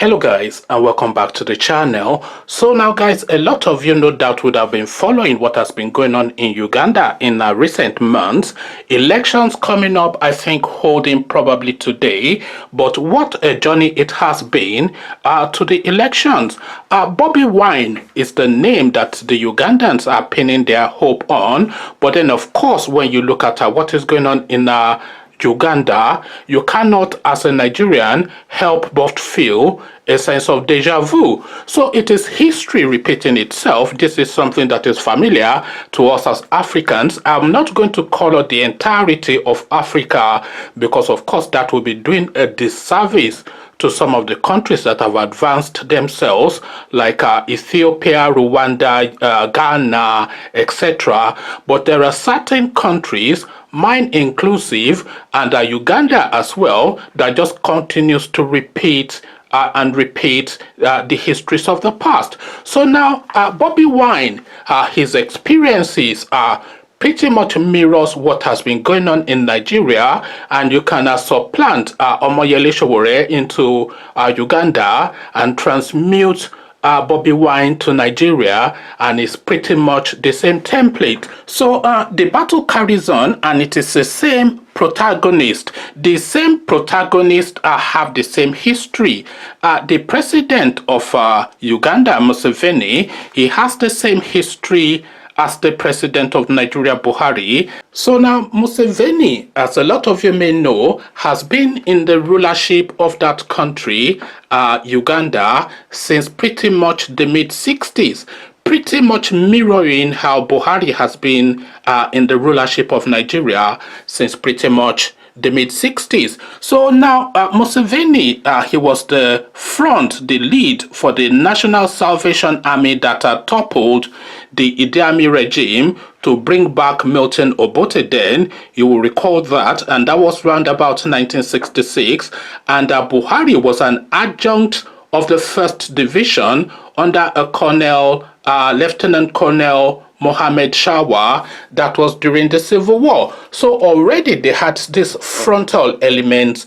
Hello guys, and welcome back to the channel. So now guys, a lot of you no doubt would have been following what has been going on in Uganda in recent months. Elections coming up, I think holding probably today, but what a journey it has been to the elections. Bobi Wine is the name that the Ugandans are pinning their hope on, but then of course when you look at what is going on in Uganda, you cannot, as a Nigerian, help but feel a sense of deja vu. So it is history repeating itself. This is something that is familiar to us as Africans. I'm not going to color the entirety of Africa because, of course, that would be doing a disservice to some of the countries that have advanced themselves, like Ethiopia, Rwanda, Ghana, etc. But there are certain countries, mine inclusive, and Uganda as well, that just continues to repeat the histories of the past. So now, Bobi Wine, his experiences are pretty much mirrors what has been going on in Nigeria, and you can supplant Museveni Sowore into Uganda and transmute Bobi Wine to Nigeria, and it's pretty much the same template. So the battle carries on, and it is the same protagonist. The same protagonists have the same history. The president of Uganda, Museveni, he has the same history as the president of Nigeria, Buhari. So now Museveni, as a lot of you may know, has been in the rulership of that country, Uganda, since pretty much the mid-60s, pretty much mirroring how Buhari has been in the rulership of Nigeria since pretty much the mid-60s. So now Museveni, he was the lead for the National Salvation Army that toppled the Idi Amin regime to bring back Milton Obote then. You will recall that, and that was around about 1966, and Buhari was an adjunct of the 1st Division under a Colonel, Lieutenant Colonel Mohammed Shawa. That was during the Civil War. So already they had this frontal element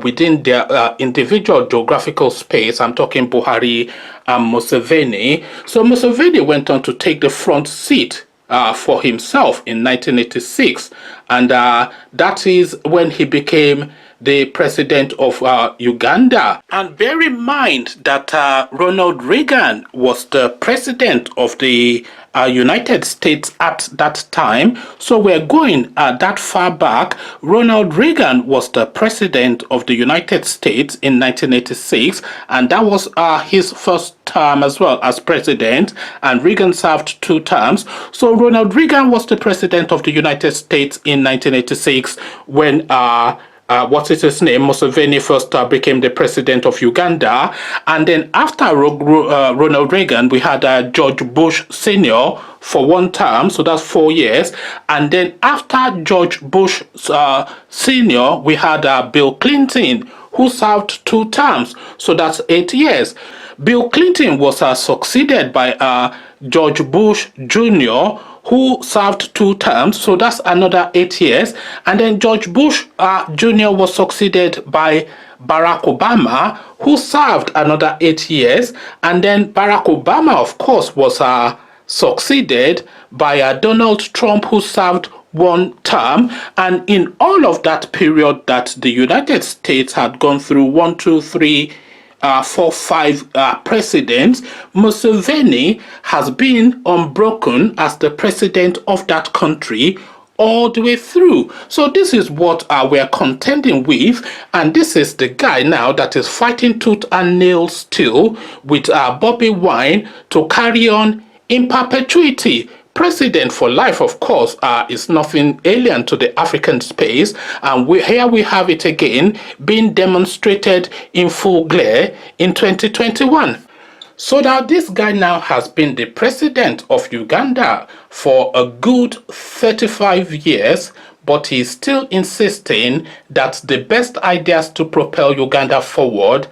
within their individual geographical space. I'm talking Buhari and Museveni. So Museveni went on to take the front seat for himself in 1986, and that is when he became the president of Uganda. And bear in mind that Ronald Reagan was the president of the United States at that time. So we're going that far back. Ronald Reagan was the president of the United States in 1986, and that was his first term as well as president, and Reagan served 2 terms. So Ronald Reagan was the president of the United States in 1986 when what is his name? Museveni first became the president of Uganda. And then after Ronald Reagan, we had George Bush Sr. for 1 term, so that's 4 years. And then after George Bush Sr., we had Bill Clinton, who served 2 terms, so that's 8 years. Bill Clinton was succeeded by George Bush Jr., who served 2 terms, so that's another 8 years. And then George Bush Jr. was succeeded by Barack Obama, who served another 8 years. And then Barack Obama, of course, was succeeded by Donald Trump, who served 1 term. And in all of that period that the United States had gone through 1, 2, 3, 4, 5 presidents, Museveni has been unbroken as the president of that country all the way through. So this is what we're contending with, and this is the guy now that is fighting tooth and nail still with Bobi Wine to carry on in perpetuity. President for life, of course, is nothing alien to the African space, and here we have it again being demonstrated in full glare in 2021. So now this guy now has been the president of Uganda for a good 35 years, but he's still insisting that the best ideas to propel Uganda forward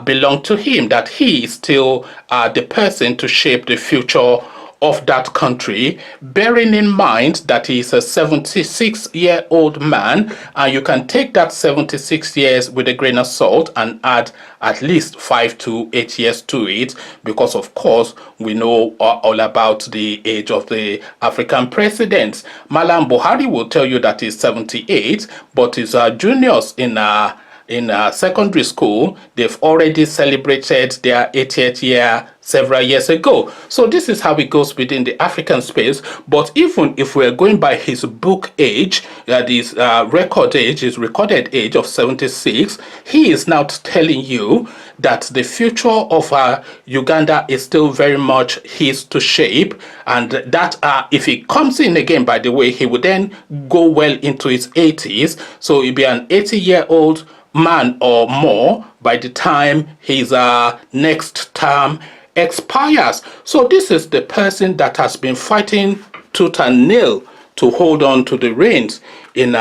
belong to him, that he is still the person to shape the future of that country, bearing in mind that he is a 76-year-old man, and you can take that 76 years with a grain of salt and add at least 5 to 8 years to it, because of course we know all about the age of the African presidents. Malam Buhari will tell you that he's 78, but his juniors in secondary school, they've already celebrated their 80th year several years ago. So this is how it goes within the African space. But even if we're going by his book age, his record age, his recorded age of 76, he is now telling you that the future of Uganda is still very much his to shape, and that if he comes in again, by the way, he would then go well into his 80s. So he'll be an 80-year-old man or more by the time his next term expires. So this is the person that has been fighting tooth and nail to hold on to the reins in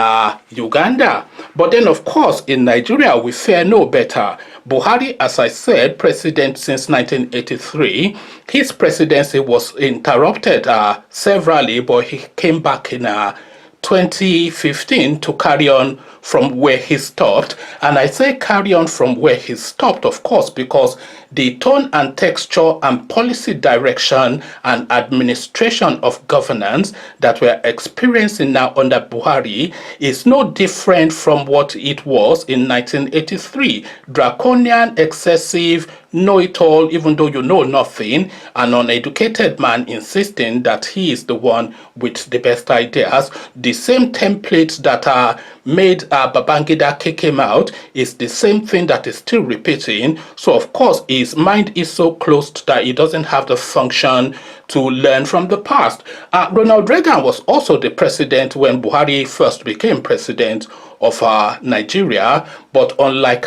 Uganda. But then, of course, in Nigeria, we fare no better. Buhari, as I said, president since 1983. His presidency was interrupted severally, but he came back in 2015 to carry on from where he stopped. And I say carry on from where he stopped, of course, because the tone and texture and policy direction and administration of governance that we're experiencing now under Buhari is no different from what it was in 1983. Draconian, excessive, know-it-all, even though you know nothing, an uneducated man insisting that he is the one with the best ideas. The same templates that made Babangida kick him out is the same thing that is still repeating. So of course his mind is so closed that he doesn't have the function to learn from the past. Ronald Reagan was also the president when Buhari first became president of Nigeria, but unlike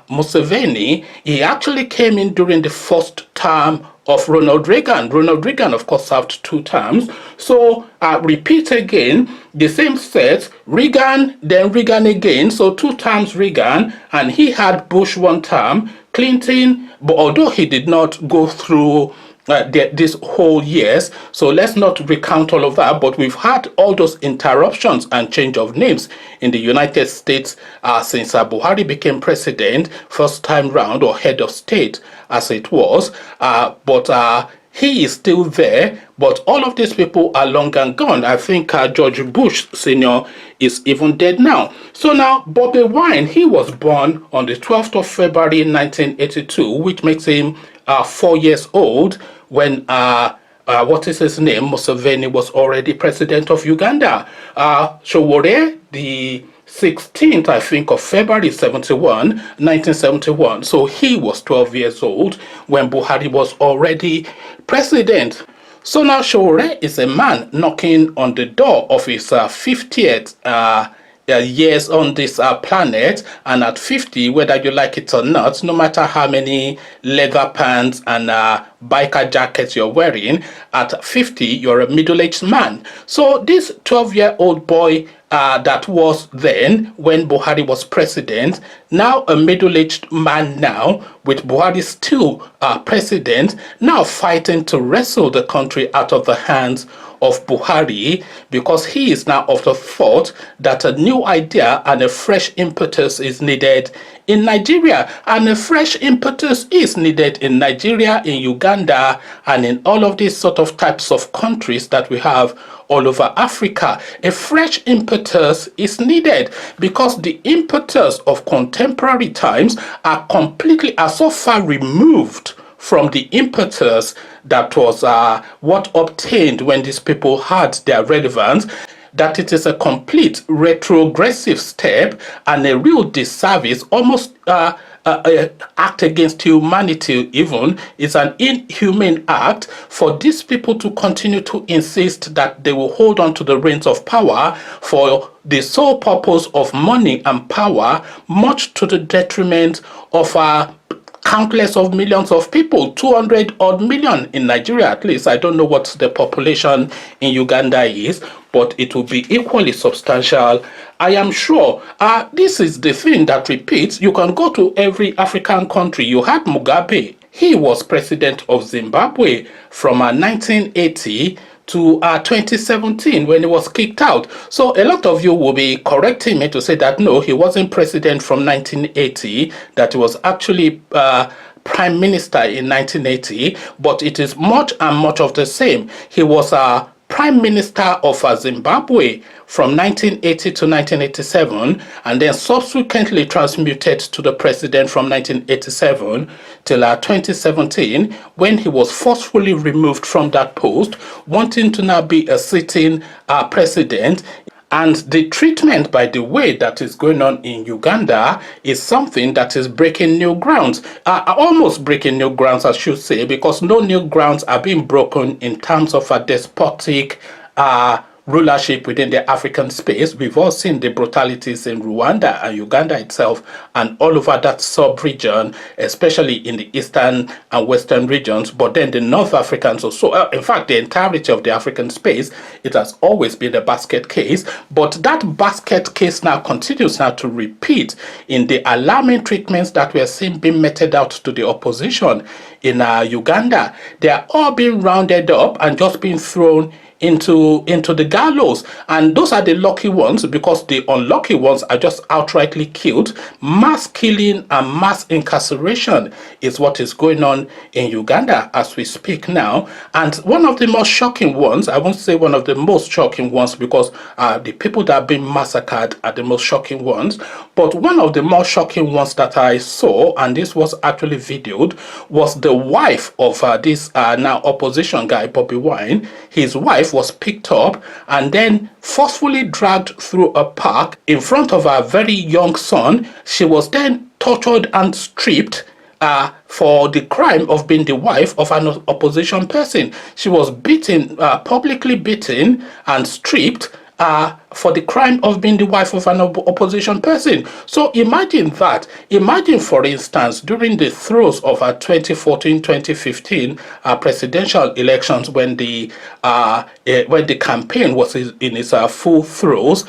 Museveni, he actually came in during the first term of Ronald Reagan. Ronald Reagan, of course, served 2 terms. So repeat again, the same set, Reagan, then Reagan again. So 2 terms Reagan, and he had Bush 1 term, Clinton, but although he did not go through this whole years, so let's not recount all of that, but we've had all those interruptions and change of names in the United States since Buhari became president first time round, or head of state as it was, but he is still there. But all of these people are long and gone. I think George Bush Sr. is even dead now. So now Bobi Wine, he was born on the 12th of February 1982, which makes him 4 years old when what is his name, Museveni, was already president of Uganda. Sowore, the 16th, I think, of February 1971. So he was 12 years old when Buhari was already president. So now Sowore is a man knocking on the door of his 50th years on this planet, and at 50, whether you like it or not, no matter how many leather pants and biker jackets you're wearing, at 50 you're a middle-aged man. So this 12-year-old boy that was then when Buhari was president, now a middle-aged man now, with Buhari still president, now fighting to wrestle the country out of the hands of Buhari, because he is now of the thought that a new idea and a fresh impetus is needed in Nigeria. And a fresh impetus is needed in Nigeria, in Uganda, and in all of these sort of types of countries that we have all over Africa. A fresh impetus is needed because the impetus of contemporary times are so far removed from the impetus that was what obtained when these people had their relevance, that it is a complete retrogressive step and a real disservice, almost act against humanity even. It's an inhumane act for these people to continue to insist that they will hold on to the reins of power for the sole purpose of money and power, much to the detriment of countless of millions of people, 200 odd million in Nigeria at least. I don't know what the population in Uganda is, but it will be equally substantial, I am sure. This is the thing that repeats. You can go to every African country. You had Mugabe. He was president of Zimbabwe from 1980 to 2017 when he was kicked out. So a lot of you will be correcting me to say that no, he wasn't president from 1980, that he was actually prime minister in 1980, but it is much and much of the same. He was a prime minister of Zimbabwe from 1980 to 1987, and then subsequently transmuted to the president from 1987 till 2017, when he was forcefully removed from that post, wanting to now be a sitting president. And the treatment, by the way, that is going on in Uganda is something that is breaking new grounds, almost breaking new grounds, I should say, because no new grounds are being broken in terms of a despotic rulership within the African space. We've all seen the brutalities in Rwanda and Uganda itself and all over that sub-region, especially in the eastern and western regions, but then the North Africans also, in fact, the entirety of the African space, it has always been a basket case, but that basket case now continues now to repeat in the alarming treatments that we are seeing being meted out to the opposition in Uganda. They are all being rounded up and just being thrown into the gallows, and those are the lucky ones, because the unlucky ones are just outrightly killed. Mass killing and mass incarceration is what is going on in Uganda as we speak now. And one of the most shocking ones, I won't say one of the most shocking ones, because the people that are being massacred are the most shocking ones, but one of the most shocking ones that I saw, and this was actually videoed, was the wife of this now opposition guy, Bobi Wine. His wife was picked up and then forcefully dragged through a park in front of her very young son. She was then tortured and stripped for the crime of being the wife of an opposition person. She was beaten, publicly beaten and stripped for the crime of being the wife of an opposition person. So imagine that. Imagine, for instance, during the throes of 2014-2015 presidential elections, when the campaign was in its full throes,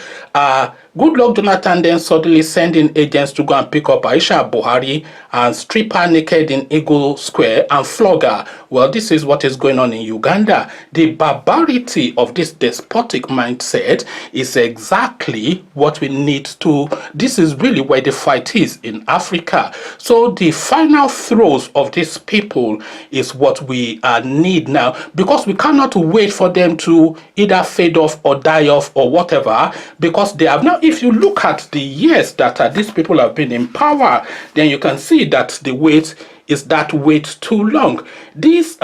Goodluck Jonathan then suddenly sending agents to go and pick up Aisha Buhari and strip her naked in Eagle Square and flog her. Well, this is what is going on in Uganda. The barbarity of this despotic mindset is exactly what we need to. This is really where the fight is in Africa. So the final throes of these people is what we need now, because we cannot wait for them to either fade off or die off or whatever, because they have now. If you look at the years that these people have been in power, then you can see that the wait is that wait too long. This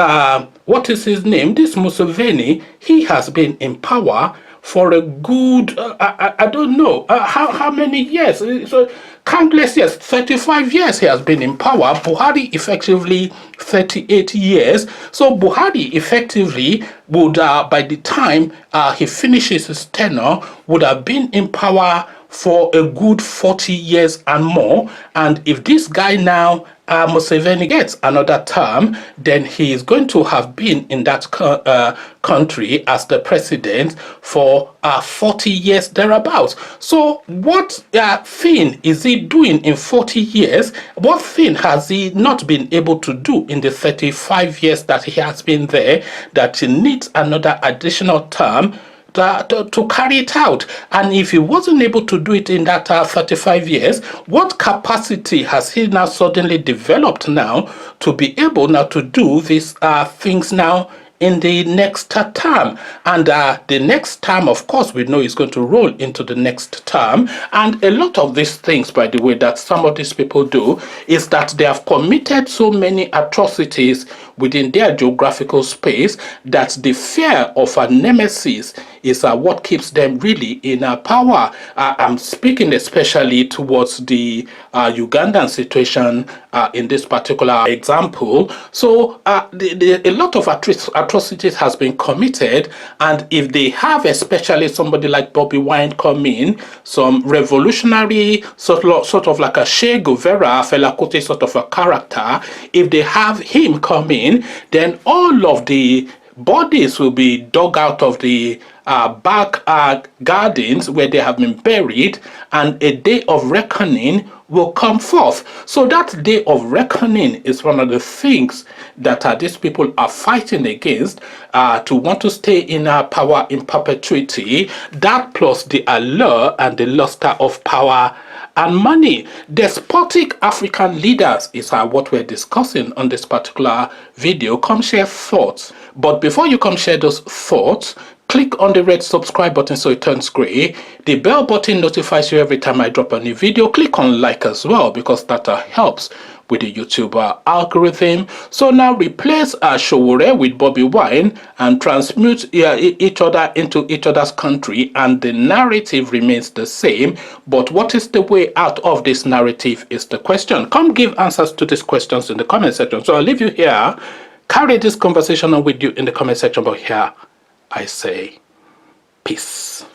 what is his name? This Museveni, he has been in power for a good I don't know how many years. So countless years, 35 years he has been in power. Buhari effectively 38 years. So Buhari effectively would by the time he finishes his tenure, would have been in power for a good 40 years and more. And if this guy now Museveni gets another term, then he is going to have been in that country as the president for 40 years thereabouts. So what thing is he doing in 40 years? What thing has he not been able to do in the 35 years that he has been there, that he needs another additional term to carry it out? And if he wasn't able to do it in that 35 years, what capacity has he now suddenly developed now to be able now to do these things now in the next term? And the next term, of course, we know is going to roll into the next term. And a lot of these things, by the way, that some of these people do, is that they have committed so many atrocities within their geographical space that the fear of a nemesis is what keeps them really in power. I'm speaking especially towards the Ugandan situation in this particular example. So a lot of atrocities has been committed, and if they have especially somebody like Bobby Wine come in, some revolutionary sort of like a Che Guevara, Fela Kuti sort of a character, if they have him come in, then all of the bodies will be dug out of the back gardens where they have been buried, and a day of reckoning will come forth. So that day of reckoning is one of the things that these people are fighting against, to want to stay in power in perpetuity. That plus the allure and the luster of power and money. Despotic African leaders is what we're discussing on this particular video. Come share thoughts. But before you come share those thoughts, click on the red subscribe button so it turns gray. The bell button notifies you every time I drop a new video. Click on like as well, because that helps with the YouTube algorithm. So now replace Sowore with Bobby Wine and transmute each other into each other's country, and the narrative remains the same. But what is the way out of this narrative is the question. Come give answers to these questions in the comment section. So I'll leave you here. Carry this conversation on with you in the comment section, but here I say peace.